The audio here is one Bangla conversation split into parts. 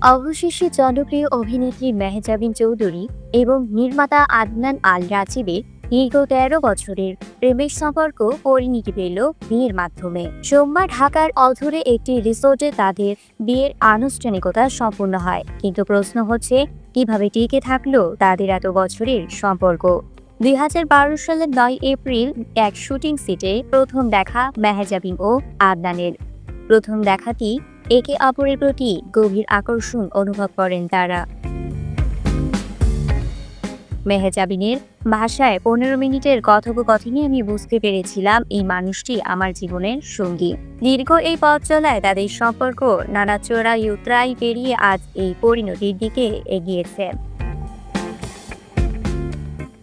অবশেষে জনপ্রিয় অভিনেত্রী মেহজাবিন চৌধুরী এবং নির্মাতা আদনান আল রাজীবের দীর্ঘ ১৩ বছরের প্রেমের সম্পর্ক পরিণতি পেল বিয়ের মাধ্যমে। সোমবার ঢাকার অধরে একটি রিসোর্টে তাদের বিয়ের আনুষ্ঠানিকতা সম্পূর্ণ হয়। কিন্তু প্রশ্ন হচ্ছে, কিভাবে টিকে থাকলো তাদের এত বছরের সম্পর্ক? ২০১২ সালের ৯ এপ্রিল এক শুটিং সেটে প্রথম দেখা মেহজাবিন ও আদনানের। প্রথম দেখাতেই একে অপরের প্রতি গভীর আকর্ষণ অনুভব করেন তারা। মেহজাবিনের ভাষায় ১৫ মিনিটের কথোপকথনে আমি বুঝতে পেরেছিলাম এই মানুষটি আমার জীবনের সঙ্গী। দীর্ঘ এই পথ চলায় তাদের সম্পর্ক নানা চড়াই উতরাই পেরিয়ে আজ এই পরিণতির দিকে এগিয়েছে।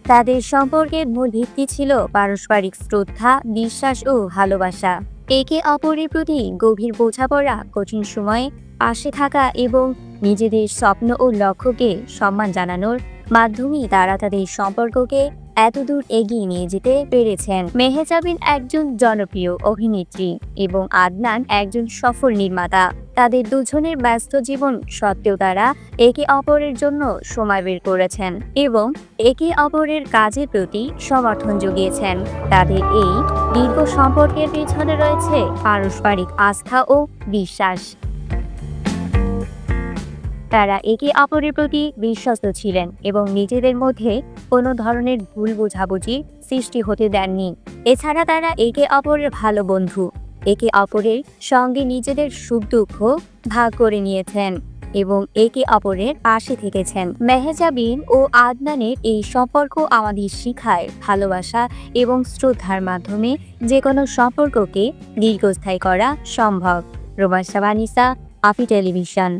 তাদের সম্পর্কের মূল ভিত্তি ছিল পারস্পরিক শ্রদ্ধা, বিশ্বাস ও ভালোবাসা। একে অপরের প্রতি গভীর বোঝাপড়া, কঠিন সময়ে পাশে থাকা এবং নিজেদের স্বপ্ন ও লক্ষ্যকে সম্মান জানানোর মাধ্যমেই তারা তাদের সম্পর্ককে এতদূর এগিয়ে নিয়ে যেতে পেরেছেন। মেহজাবিন একজন জনপ্রিয় অভিনেত্রী এবং আদনান একজন সফল নির্মাতা। তাদের দুজনের ব্যস্ত জীবন সত্ত্বেও তারা একে অপরের জন্য সময় বের করেছেন এবং একে অপরের কাজের প্রতি সমর্থন জুগিয়েছেন। তাদের এই দীর্ঘ সম্পর্কের পেছনে রয়েছে পারস্পরিক আস্থা ও বিশ্বাস। তারা একে অপরের প্রতি বিশ্বস্ত ছিলেন এবং নিজেদের মধ্যে কোনো ধরনের ভুল বোঝাবুঝি সৃষ্টি হতে দেননি। এছাড়া তারা একে অপরের ভালো বন্ধু, একে অপরের সঙ্গে নিজেদের সুখ দুঃখ ভাগ করে নিয়েছেন এবং একে অপরের পাশে থেকেছেন। মেহজাবিন ও আদনানের এই সম্পর্ক আমাদের শিখায় ভালোবাসা এবং শ্রদ্ধার মাধ্যমে যে কোনো সম্পর্ককে দীর্ঘস্থায়ী করা সম্ভব। রোমান্সা বানিসা, আফি টেলিভিশন।